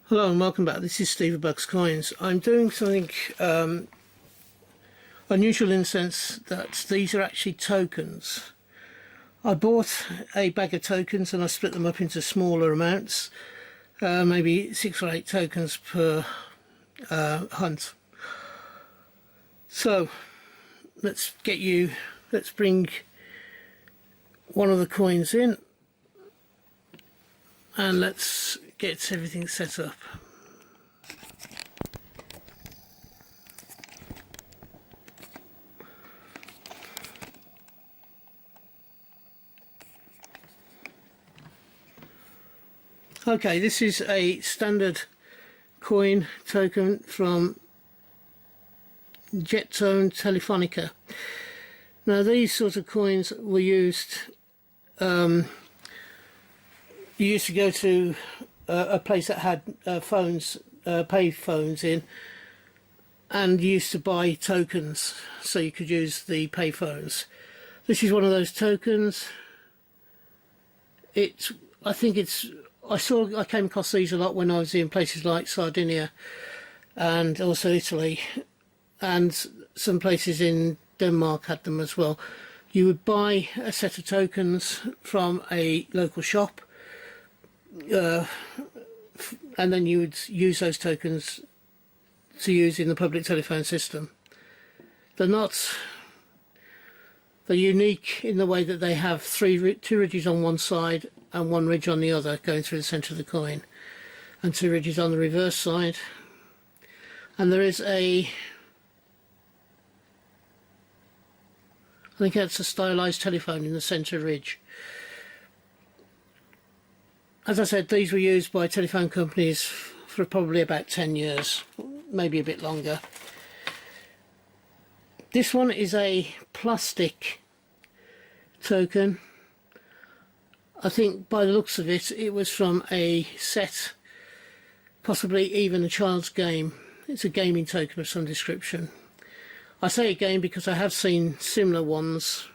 Hello and welcome back. This is Steve Bucks Coins. I'm doing something unusual in the sense that these are actually tokens. I bought a bag of tokens and I split them up into smaller amounts, maybe 6 or 8 tokens per hunt. So let's bring one of the coins in and let's get everything set up. Okay, this is a standard coin token from Jettone Telefonica. Now these sorts of coins were used, you used to go to a place that had pay phones in, and you used to buy tokens so you could use the pay phones. This is one of those tokens. I came across these a lot when I was in places like Sardinia and also Italy, and some places in Denmark had them as well. You would buy a set of tokens from a local shop, and then you would use those tokens to use in the public telephone system. They're unique in the way that they have two ridges on one side and one ridge on the other going through the centre of the coin, and 2 ridges on the reverse side. And there is I think that's a stylised telephone in the centre ridge. As I said, these were used by telephone companies for probably about 10 years, maybe a bit longer. This one is a plastic token. I think by the looks of it, it was from a set, possibly even a child's game. It's a gaming token of some description. I say a game because I have seen similar ones,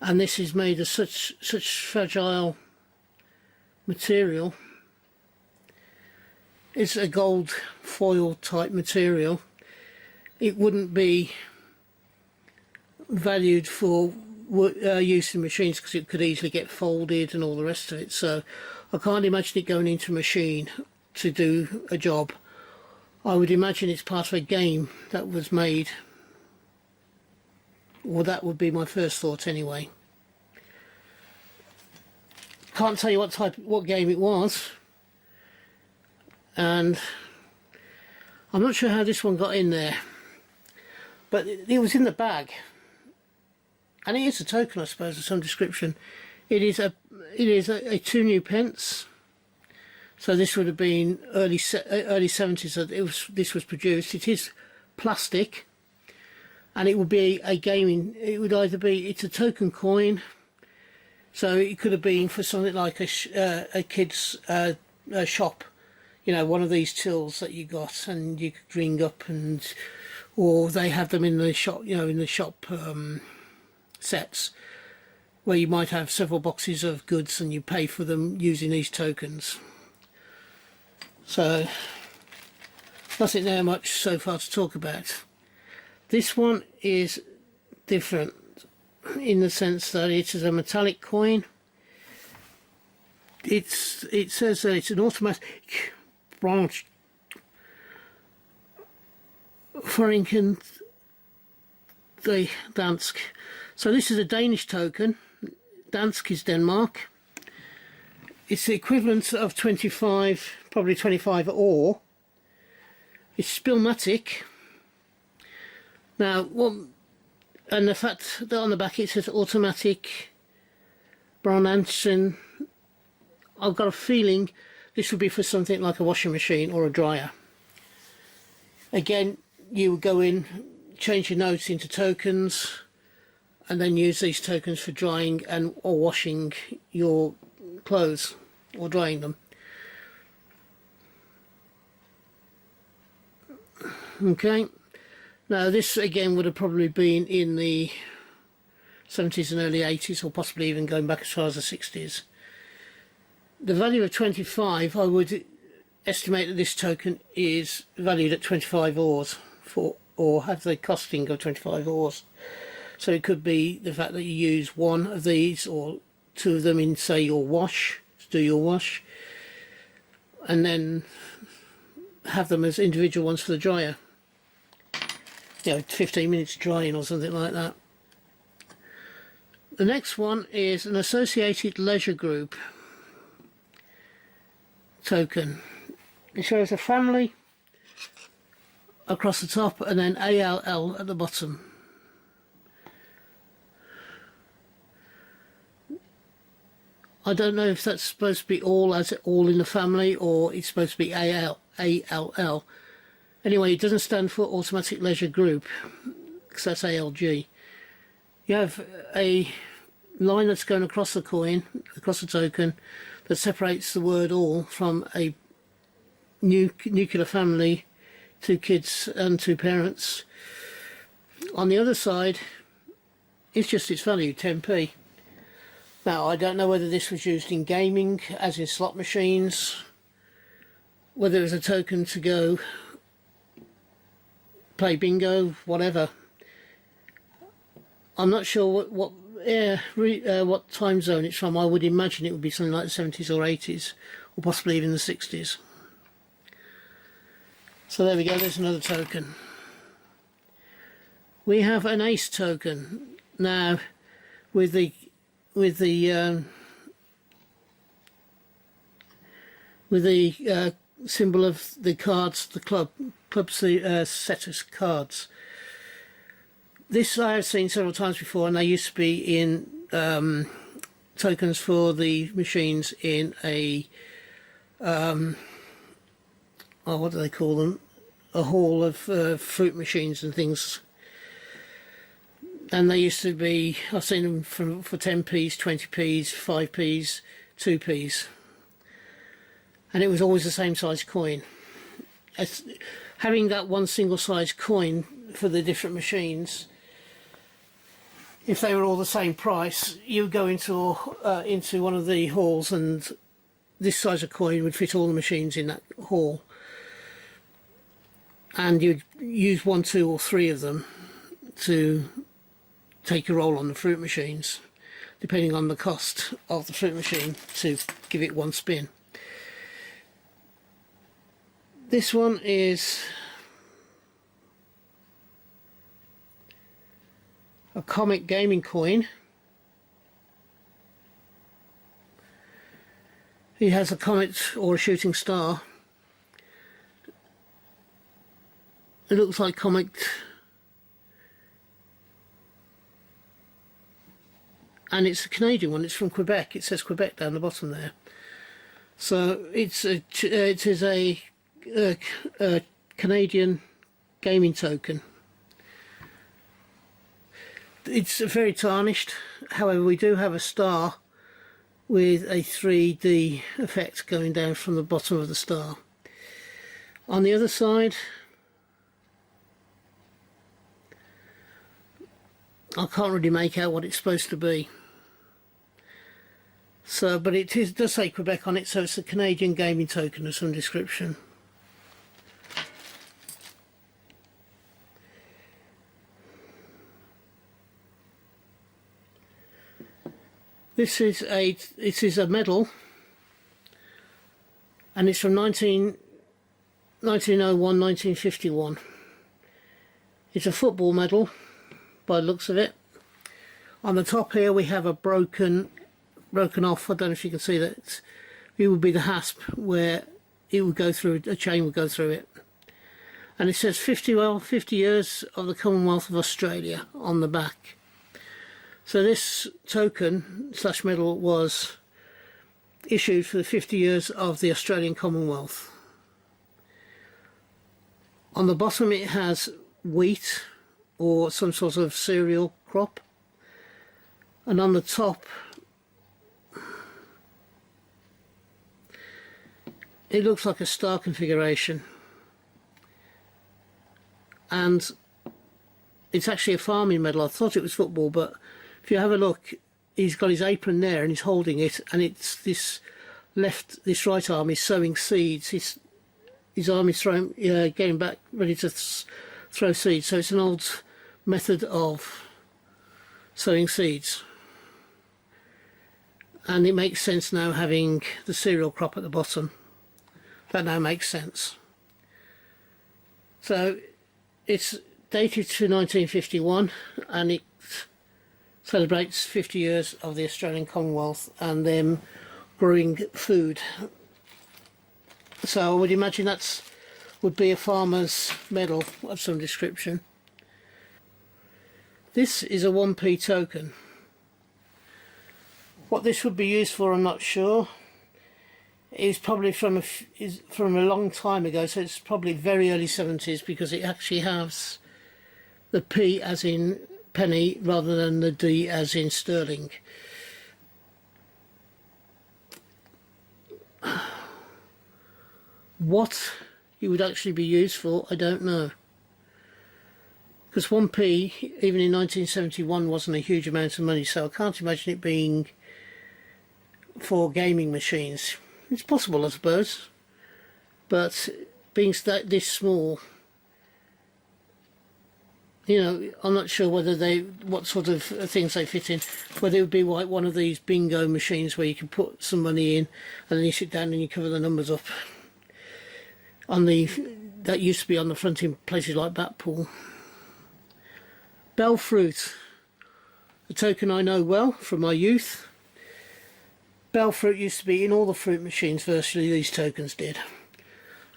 and this is made of such fragile material. It's a gold foil type material. It wouldn't be valued for use in machines because it could easily get folded and all the rest of it, so I can't imagine it going into a machine to do a job. I would imagine it's part of a game that was made, or that would be my first thought anyway. Can't tell you what game it was, and I'm not sure how this one got in there, but it was in the bag, and it is a token, I suppose, of some description. It is a 2 new pence, so this would have been early 70s that this was produced. It is plastic, and it would be a gaming. It's a token coin. So it could have been for something like a kid's shop, you know, one of these tills that you got and you could ring up, or they have them in the shop, you know, in the shop sets where you might have several boxes of goods and you pay for them using these tokens. So nothing there much so far to talk about. This one is different in the sense that it is a metallic coin. It says that it's an automatic branch Forinken the Dansk. So this is a Danish token. Dansk is Denmark. It's the equivalent of 25, probably 25 ore. It's spillmatic. Now, and the fact that on the back it says automatic Brandsen, I've got a feeling this would be for something like a washing machine or a dryer. Again, you would go in, change your notes into tokens, and then use these tokens for drying or washing your clothes or drying them. Okay. Now this again would have probably been in the 70s and early 80s, or possibly even going back as far as the 60s. The value of 25 I would estimate that this token is valued at 25 ores, or have the costing of 25 ores. So it could be the fact that you use one of these or two of them in, say, your wash, to do your wash, and then have them as individual ones for the dryer. 15 minutes drying or something like that. The next one is an associated leisure group token. It shows a family across the top and then ALL at the bottom. I don't know if that's supposed to be all in the family, or it's supposed to be ALL. Anyway, it doesn't stand for Automatic Leisure Group, because that's ALG. You have a line that's going across the coin, across the token, that separates the word all from a nuclear family, 2 kids and 2 parents. On the other side, it's just its value, 10p. Now, I don't know whether this was used in gaming, as in slot machines, whether it was a token to go play bingo, whatever. I'm not sure what time zone it's from. I would imagine it would be something like the 70s or 80s, or possibly even the 60s. So there we go, there's another token. We have an ace token. Now, with the symbol of the cards, the club setters cards. This I have seen several times before, and they used to be in tokens for the machines in a what do they call them? A hall of fruit machines and things. And they used to be, I've seen them for 10p's, 20p's, 5p's, 2p's. And it was always the same size coin. Having that one single size coin for the different machines, if they were all the same price, you would go into one of the halls and this size of coin would fit all the machines in that hall. And you'd use 1, 2 or 3 of them to take a roll on the fruit machines, depending on the cost of the fruit machine, to give it one spin. This one is a comic gaming coin. He has a comet or a shooting star. It looks like comic, and it's a Canadian one. It's from Quebec. It says Quebec down the bottom there. So it is a Canadian gaming token. It's very tarnished. However, we do have a star with a 3D effect going down from the bottom of the star. On the other side, I can't really make out what it's supposed to be. So, but it does say Quebec on it, so it's a Canadian gaming token of some description. This is a medal, and it's from 1901, 1951. It's a football medal, by the looks of it. On the top here we have a broken off, I don't know if you can see that, it would be the hasp where it would go through, a chain would go through it. And it says 50 years of the Commonwealth of Australia on the back. So this token / medal was issued for the 50 years of the Australian Commonwealth. On the bottom it has wheat or some sort of cereal crop, and on the top it looks like a star configuration, and it's actually a farming medal. I thought it was football, but if you have a look, he's got his apron there and he's holding it, and it's this right arm is sowing seeds. his army's getting back ready to throw seeds. So it's an old method of sowing seeds, and it makes sense now having the cereal crop at the bottom. That now makes sense. So it's dated to 1951, and it celebrates 50 years of the Australian Commonwealth and them growing food. So I would imagine that's would be a farmer's medal of some description. This is a 1p token. What this would be used for, I'm not sure. It's probably from a long time ago, so it's probably very early 70s, because it actually has the P as in penny rather than the D as in sterling. What it would actually be used for, I don't know. Because 1p, even in 1971, wasn't a huge amount of money, so I can't imagine it being for gaming machines. It's possible, I suppose, but being this small, you know, I'm not sure whether what sort of things they fit in. Whether it would be like one of these bingo machines where you can put some money in and then you sit down and you cover the numbers up. That used to be on the front in places like Batpool. Bell fruit, a token I know well from my youth. Bell fruit used to be in all the fruit machines, virtually, these tokens did.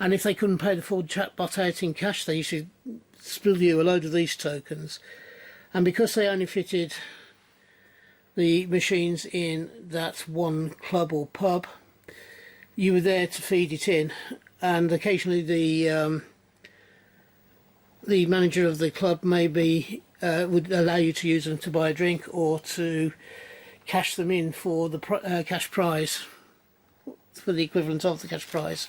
And if they couldn't pay the full chatbot out in cash, they used to spill you a load of these tokens. And because they only fitted the machines in that one club or pub, you were there to feed it in, and occasionally the manager of the club maybe would allow you to use them to buy a drink or to cash them in for the cash prize, for the equivalent of the cash prize.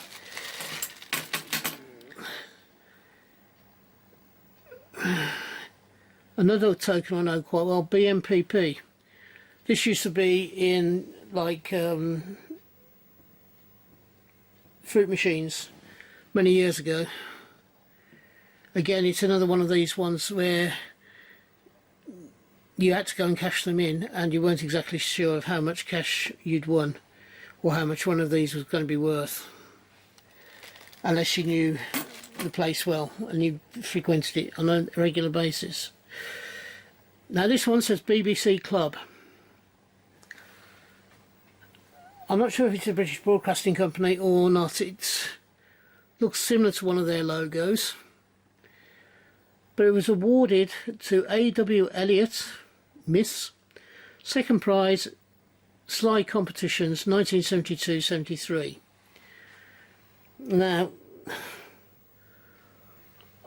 Another token I know quite well, BMPP. This used to be in like fruit machines many years ago. Again, it's another one of these ones where you had to go and cash them in, and you weren't exactly sure of how much cash you'd won or how much one of these was going to be worth, unless you knew the place well and you frequented it on a regular basis. Now this one says BBC Club. I'm not sure if it's a British Broadcasting Company or not. It looks similar to one of their logos, but it was awarded to A.W. Elliott, Miss, second prize, slide competitions, 1972-73. Now,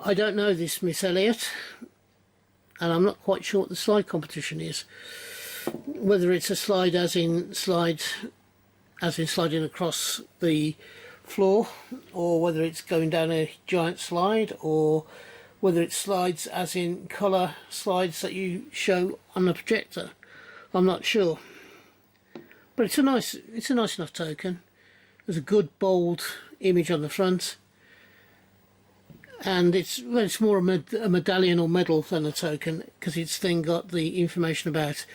I don't know this Miss Elliott, and I'm not quite sure what the slide competition is. Whether it's a slide as in sliding across the floor, or whether it's going down a giant slide, or whether it's slides as in colour slides that you show on a projector. I'm not sure, but it's a nice enough token. There's a good bold image on the front, and it's more a medallion or medal than a token, because it's then got the information about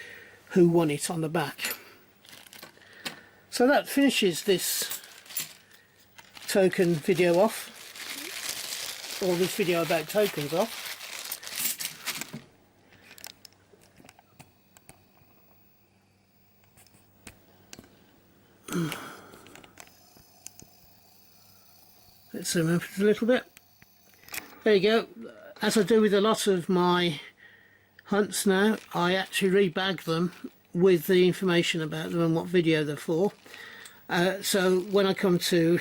who won it on the back. So that finishes this token video off, or this video about tokens off. Let's zoom up a little bit. There you go. As I do with a lot of my hunts now, I actually rebag them with the information about them and what video they're for. So when I come to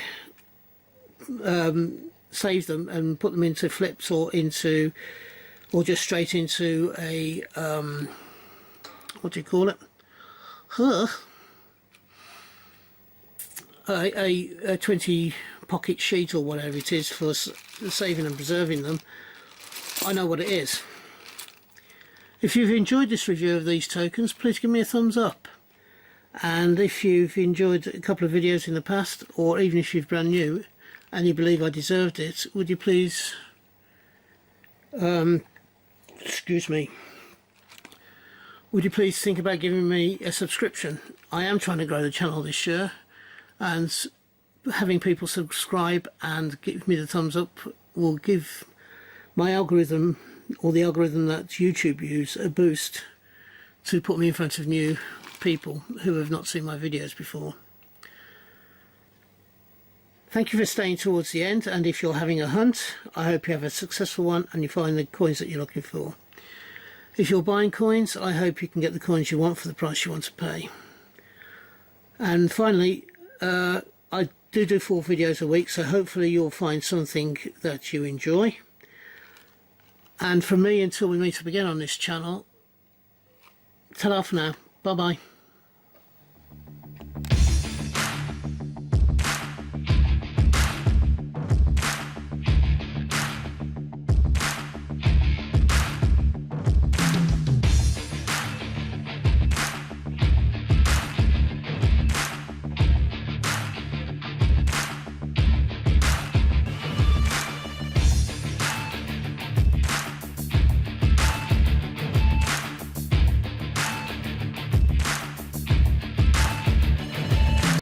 save them and put them into flips or just straight into a what do you call it? A 20 pocket sheet or whatever it is for saving and preserving them, I know what it is. If you've enjoyed this review of these tokens, please give me a thumbs up. And if you've enjoyed a couple of videos in the past, or even if you're brand new and you believe I deserved it, would you please, excuse me, would you please think about giving me a subscription? I am trying to grow the channel this year, and having people subscribe and give me the thumbs up will give my algorithm, or the algorithm that YouTube use, a boost to put me in front of new people who have not seen my videos before. Thank you for staying towards the end, and if you're having a hunt, I hope you have a successful one and you find the coins that you're looking for. If you're buying coins, I hope you can get the coins you want for the price you want to pay. And finally, I do 4 videos a week, so hopefully you'll find something that you enjoy. And from me, until we meet up again on this channel, ta-ra for now. Bye bye.